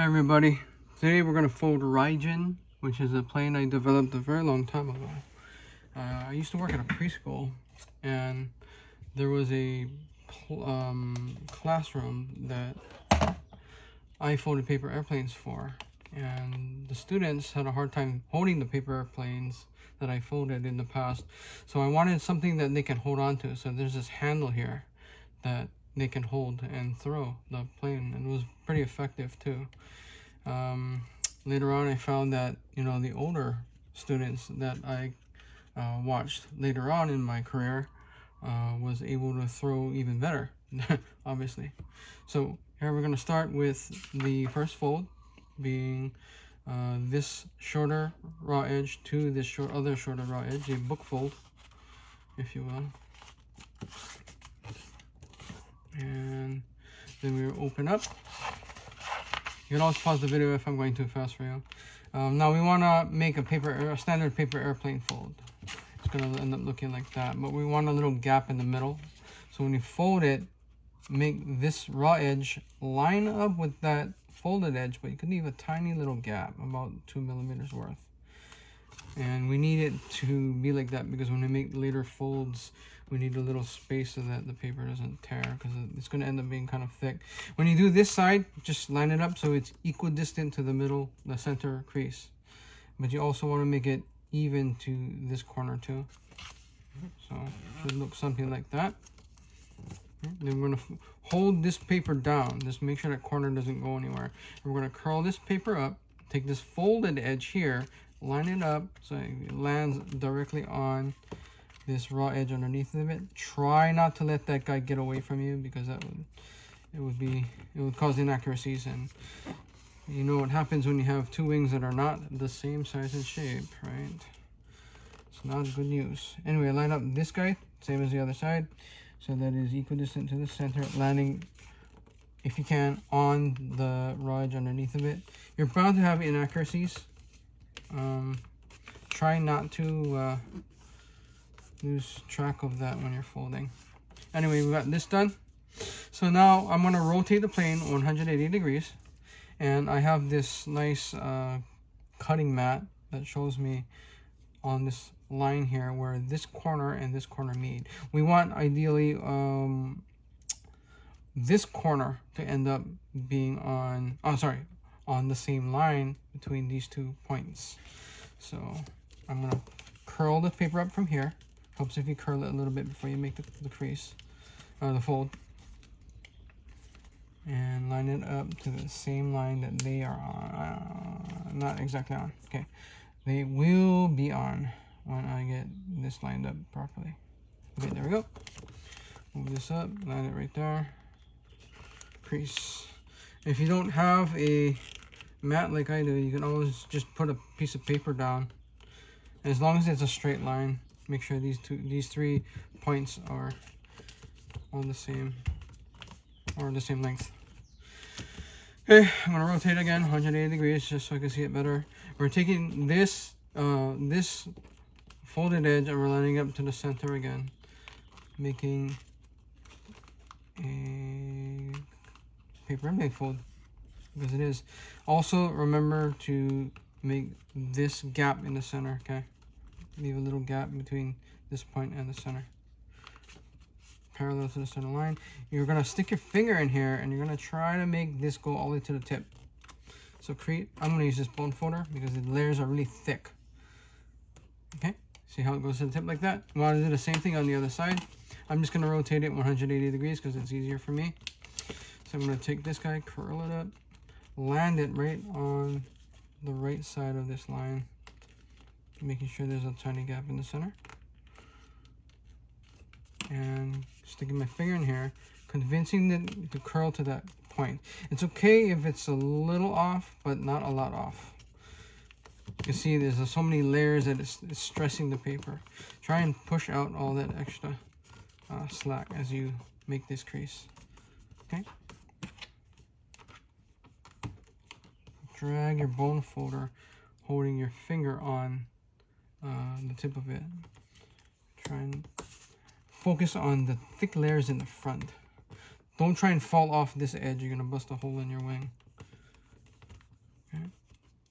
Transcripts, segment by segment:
Hi everybody, today we're going to fold Raijin, which is a plane I developed a very long time ago. I used to work at a preschool, and there was a classroom that I folded paper airplanes for, and the students had a hard time holding the paper airplanes that I folded in the past, so I wanted something that they can hold on to. So there's this handle here that they can hold and throw the plane, and it was pretty effective too. Later on I found that the older students that I watched later on in my career was able to throw even better obviously. So here we're going to start with the first fold being this shorter raw edge to this other shorter raw edge, a book fold if you will. And then we open up. You can always pause the video if I'm going too fast for you. Now we want to make a standard paper airplane fold. It's going to end up looking like that, but we want a little gap in the middle. So when you fold it, make this raw edge line up with that folded edge, but you can leave a tiny little gap, about 2 millimeters worth. And we need it to be like that because when we make later folds, we need a little space so that the paper doesn't tear, because it's going to end up being kind of thick. When you do this side, just line it up so it's equidistant to the middle, the center crease. But you also want to make it even to this corner too. So it should look something like that. Then we're going to hold this paper down. Just make sure that corner doesn't go anywhere. And we're going to curl this paper up, take this folded edge here, line it up so it lands directly on this raw edge underneath of it. Try not to let that guy get away from you, because it would cause inaccuracies, and you know what happens when you have two wings that are not the same size and shape, right? It's not good news. Anyway, line up this guy same as the other side so that it is equidistant to the center, landing if you can on the raw edge underneath of it. You're bound to have inaccuracies. Try not to lose track of that when you're folding. Anyway, we got this done. So now I'm going to rotate the plane 180 degrees, and I have this nice cutting mat that shows me on this line here where this corner and this corner meet. We want ideally this corner to end up being on the same line between these 2 points. So I'm going to curl the paper up from here. Helps if you curl it a little bit before you make the crease, or the fold. And line it up to the same line that they are on. Not exactly on. Okay. They will be on when I get this lined up properly. Okay, there we go. Move this up, line it right there. Crease. If you don't have a mat like I do, you can always just put a piece of paper down. As long as it's a straight line, make sure these 3 points are on the same length. Okay, I'm gonna rotate again 180 degrees just so I can see it better. We're taking this this folded edge and we're lining up to the center again, making a paper airplane fold, because it is. Also remember to make this gap in the center. Okay, leave a little gap between this point and the center, parallel to the center line. You're going to stick your finger in here and you're going to try to make this go all the way to the tip. So I'm going to use this bone folder because the layers are really thick. Okay, see how it goes to the tip like that? We want to do the same thing on the other side. I'm just going to rotate it 180 degrees because it's easier for me. So I'm going to take this guy, curl it up, land it right on the right side of this line, making sure there's a tiny gap in the center. And sticking my finger in here, convincing it to curl to that point. It's okay if it's a little off, but not a lot off. You can see there's so many layers that it's stressing the paper. Try and push out all that extra slack as you make this crease. Okay. Drag your bone folder, holding your finger on the tip of it. Try and focus on the thick layers in the front. Don't try and fall off this edge. You're going to bust a hole in your wing.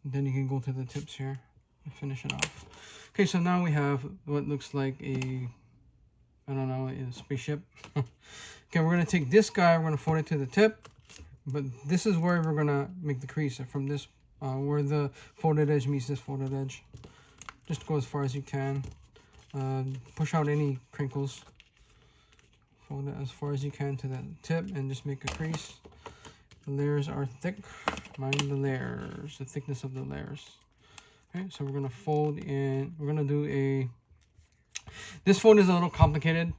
Then you can go to the tips here and finish it off. Okay, so now we have what looks like a, I don't know, a spaceship. Okay, we're gonna take this guy, we're gonna fold it to the tip, but this is where we're gonna make the crease from this, where the folded edge meets this folded edge. Just go as far as you can. Push out any crinkles. Fold it as far as you can to that tip and just make a crease. The layers are thick. Mind the layers, the thickness of the layers. Okay, so we're gonna fold in. We're gonna do a. This fold is a little complicated.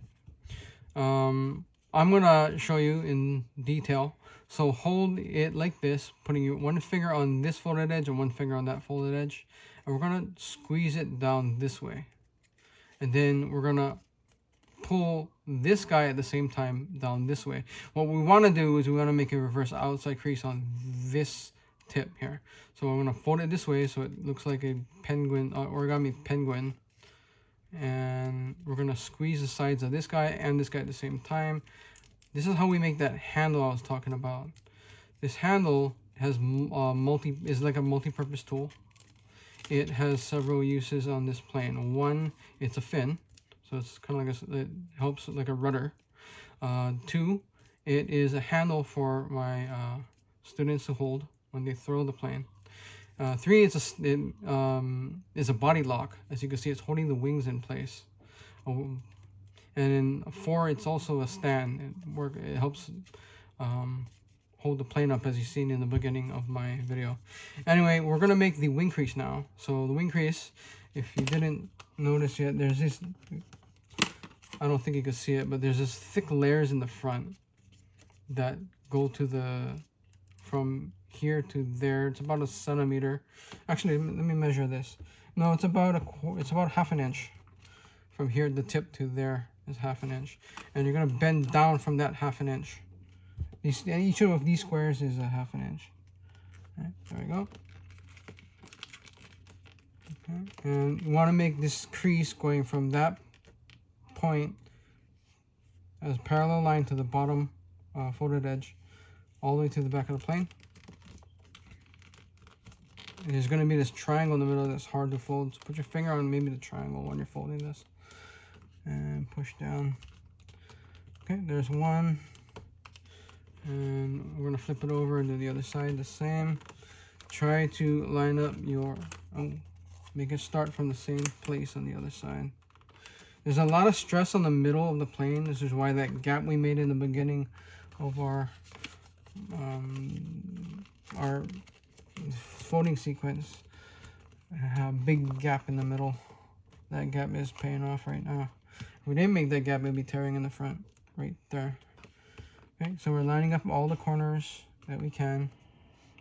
I'm gonna show you in detail. So hold it like this, putting your one finger on this folded edge and one finger on that folded edge, and we're gonna squeeze it down this way, and then we're gonna pull this guy at the same time down this way. What we want to do is we want to make a reverse outside crease on this tip here. So we're going to fold it this way so it looks like a penguin, origami penguin, and we're going to squeeze the sides of this guy and this guy at the same time. This is how we make that handle I was talking about. This handle has is like a multi-purpose tool. It has several uses on this plane. One, it's a fin. So it's kind of like it helps like a rudder. Two, it is a handle for my students to hold when they throw the plane. Three, it is a body lock. As you can see, it's holding the wings in place. Oh, and then four, it's also a stand. It helps hold the plane up, as you've seen in the beginning of my video. Anyway, we're gonna make the wing crease now. So the wing crease, if you didn't notice yet, there's this, I don't think you can see it, but there's this thick layers in the front that go to the, from here to there. It's about a centimeter. Actually, let me measure this. No, it's about half an inch. From here, the tip to there is half an inch. And you're gonna bend down from that half an inch. Each of these squares is a half an inch. All right, there we go. Okay. And you wanna make this crease going from that point as parallel line to the bottom folded edge all the way to the back of the plane. And there's going to be this triangle in the middle that's hard to fold, so put your finger on maybe the triangle when you're folding this and push down. Okay, there's one, and we're going to flip it over and do the other side the same. Try to line up your, make it start from the same place on the other side. There's a lot of stress on the middle of the plane. This is why that gap we made in the beginning of our folding sequence, a big gap in the middle. That gap is paying off right now. If we didn't make that gap, it'd be tearing in the front, right there. Okay, so we're lining up all the corners that we can.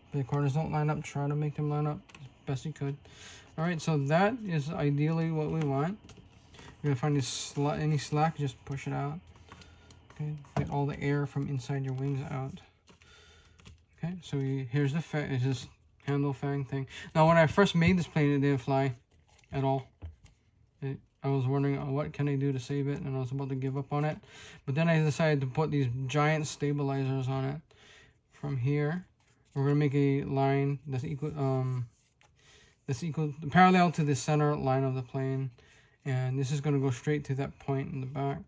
If the corners don't line up, try to make them line up as best you could. All right, so that is ideally what we want. You're gonna find any slack, just push it out. Okay, get all the air from inside your wings out. Okay, so here's the it's this handle fang thing. Now, when I first made this plane, it didn't fly at all. I was wondering what can I do to save it, and I was about to give up on it. But then I decided to put these giant stabilizers on it. From here, we're gonna make a line that's parallel to the center line of the plane. And this is going to go straight to that point in the back.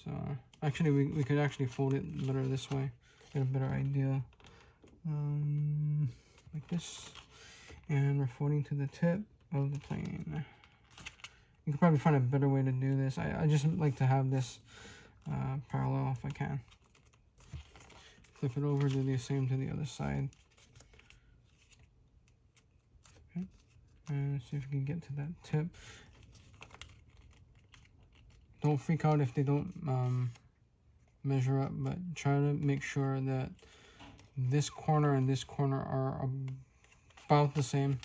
So actually we could actually fold it better this way, get a better idea. Like this. And we're folding to the tip of the plane. You could probably find a better way to do this. I just like to have this parallel if I can. Flip it over, do the same to the other side. And see if we can get to that tip. Don't freak out if they don't measure up, but try to make sure that this corner and this corner are about the same,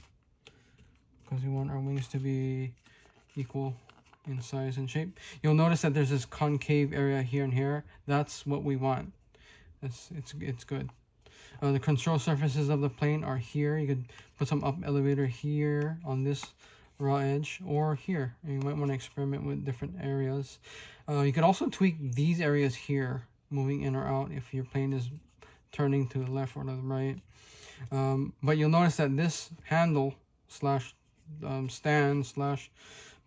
because we want our wings to be equal in size and shape. You'll notice that there's this concave area here and here. That's what we want. It's good. The control surfaces of the plane are here. You could put some up elevator here on this raw edge or here. And you might want to experiment with different areas. You could also tweak these areas here, moving in or out if your plane is turning to the left or to the right. But you'll notice that this handle slash stand slash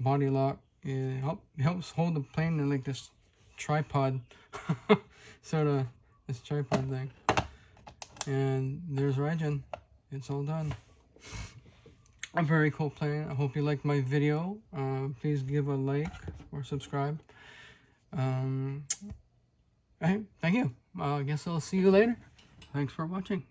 body lock, it helps hold the plane in like this tripod sort of this tripod thing. And there's Raijin. It's all done. A very cool plane. I hope you liked my video. Please give a like or subscribe. Thank you. I guess I'll see you later. Thanks for watching.